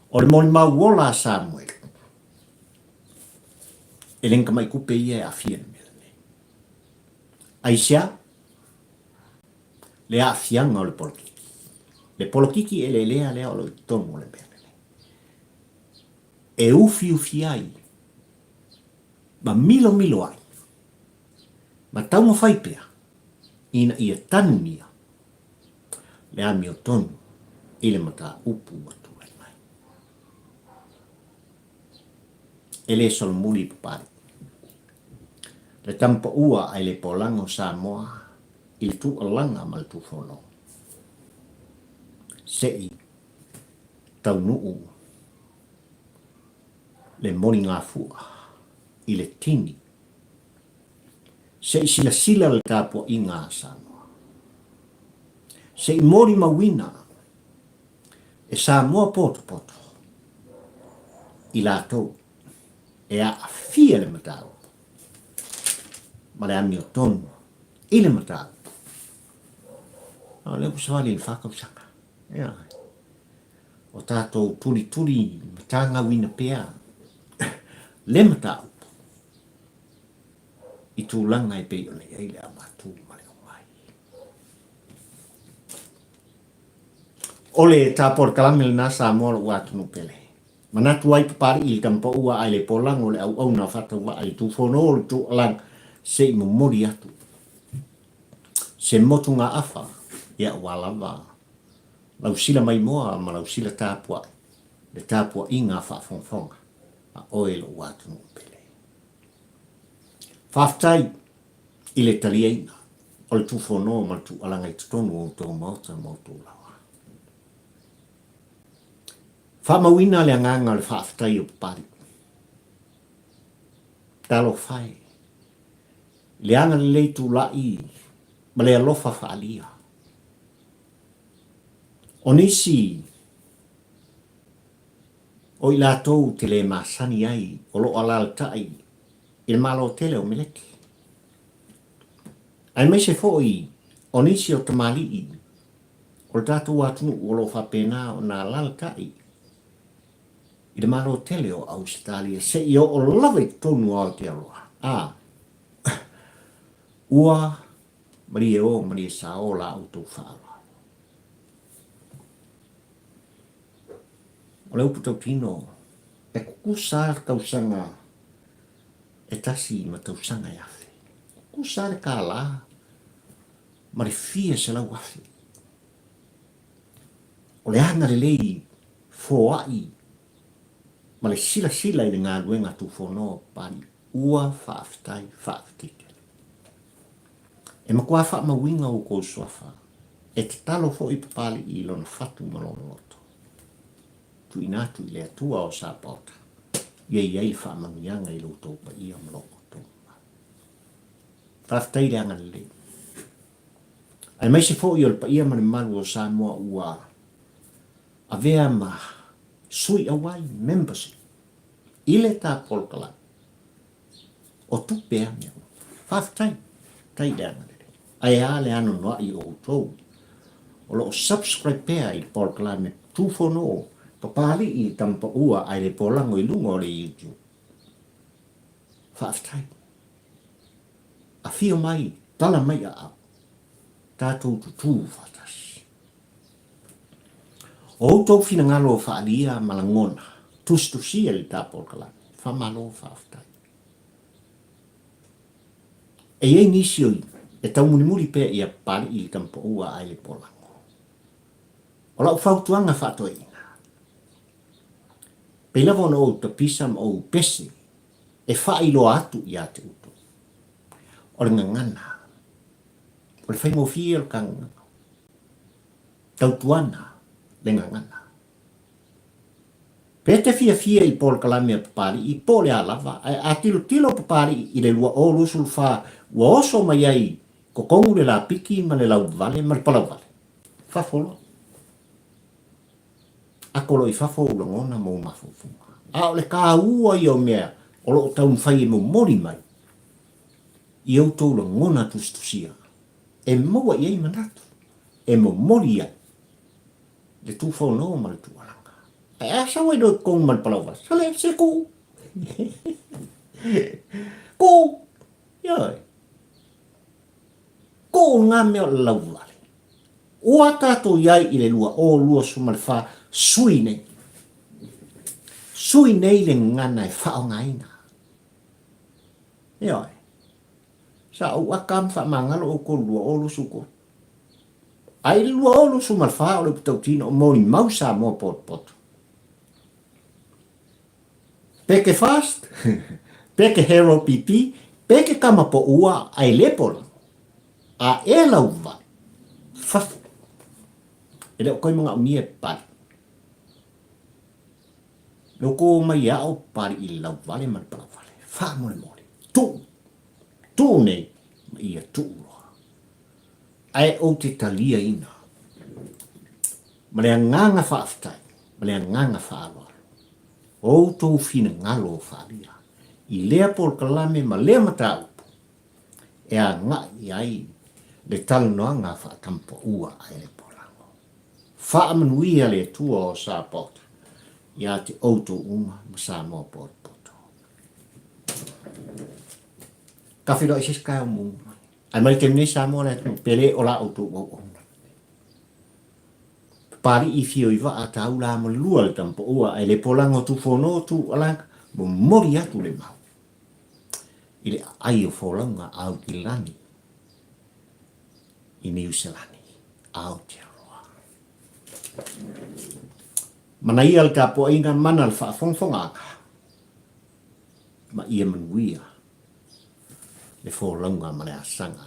O le moni mau wola Samuel. E lenka mai kupe ia e a fian mele. Aisha. Le a fianga o le polokiki. Le polokiki e le lea lea o le tonu o le mele. E ufi ai. Ma milo ai. Ma tau ma whai pea. Ina ia tanu nia. Le ami o tonu. Ile mata upu atu ai mai. Ele sol muli papari. Le tampa ua ai le polango Samoa. Il tu alanga mal tu fono. Sei. Tau nuu. Le moni ngā fua. I le tini. Se i sila le tāpua i ngā Samoa. Se i mori mawina. E Samoa poto. I lātou. E a fia le matau. Ma le ami o tonu. I le matau. Leo kusawali i whakausaka. Ia. O tātou turi matanga wina pea. Le matau. I tūlanga i pei o nei eile a mātū mare o mai. Ole tāpor kalamele nā Samoa o atunu pele. Manatu ai papari i tampa ua ai le polango le au na whata wa ai tu whono o tu alang se i mumori atu. Se motu ngā awha ia walawa. Lau sila mai moa ma lau sila tāpua. Le tāpua i ngā whaafonfonga. A oelo o atunu pele. Whaftai i le talieina o le tuwhono ma tu alanga i tutonu o tō mauta mautu lawa. Whamawina le anganga le whaftai o pari. Talo whai. Le anga le leitu lai ma le alofa whaalia. O nisi o i lātou te le masani ai o lo alal tai il malo tele o meleki. Ai mai se foi, o nisi o tamali i, o tatu atunu o lo whapena o nā lalkai. I le maro tele o Australia, se i o lawe tonu o Aotearoa. Ua, mari e o, mari e sa o la auto whaala. O leu putau tino, e kuku sa tausanga, e tasi ma tausanga e afe. Kuku sa le ka la, mari fia se lau afe. O le ana le lei, foai, ma le sila sila i le ngā luenga tu whono pari, ua whaaftai, whaaftike. E makua wha mawinga o kou suafa, e te talo fo i papali i lona whatu malona loto. Tu inatu i le atua o sa pauta, iei wha mangianga i loto pa ia maloko tōma. Whaaftai le anga le. Ai mai se fo i ol pa ia mani malu o sa moa ua, a vea ma sui awai membership, ile tā polkala, o tupea mea, whaaftai, tai le anga le. Ai ale ano noa i o tau. O lo subscribe pea i polkala me tūwhono, papali i tampa ua ai le polango i lunga o le YouTube. Whaaftai. A fio mai, tala mai a au. Tātou tutu whatasi. O tau fina ngalo whaalia malangona, tustusia li tā polkala, whamalo whaaftai. E ei nisi oi, e tau muri pea ia pari i tampa ua ai le polango. O lau whautuanga whatoe inga. Pei lava ona o ta pisa ma o pese, e whailo atu i ate uto. O le ngangana, o le whaimofia o kanga. Tautuana, le ngangana. Pete fia i pol kalamia papari, i pole a lava, a tilo papari i le lua o lusul wha, ua oso mai ai, ko kongu le la piki ma le lau vale, ma le palau vale. Whafolo. A kolo i whafolo ngona mō mafufunga. A o le ka ua i o mea, o lo tau mwhai e mo mori mai. I au tau la ngona tustusia. E maua i ei manatu. E mo mori ai. Le tu whauno ma le tu alanga. E a sawa i doi kongu ma le palau vale. Sale, se ku. Ku. Ioi. Ko ngā mea o lau vale. Ua tātou iai i le lua o lua suma le wha sui nei. Sui nei le ngana e wha o ngaina. Ioi. Sa au akam wha mangalo o ko lua o lu suko. Ai le lua o lu suma le wha o le putau tino o moni mausa mo pot. Peke fast, peke hero pipi, peke kama po ua ai lepola. A e lau vai. Fafu. E leo koi mga umie pari. Leo ko mai au pari i lau vale man palau vale. Wha mole. Tu nei ma ia tu roa. Ai o te talia ina. Ma lea nganga whaaftai. Ma lea nganga whaaloa. O tau fina ngalo whaalia. I lea por kalame ma lea mataupu. E a ngai ai. Le talo noa ngā whaatampo ua ai le polango. Whaamanuia le tua o sa pota. Ia te auto uma ma sa moa poto. Ka whiro i siskai o munga. Ai mai ke mne sa moa le pere o la auto o ona. Pari i fio i wa a tau la ma lua le tampo ua ai le polango tu whono tu alanga. Mo mori atu le mau. I le ai o wholanga au ki lani. I New Zealand, Aotearoa. Mana ia le tapo inga mana le whaafongfonga. Ma ia manuia. Le wholaunga ma le asanga.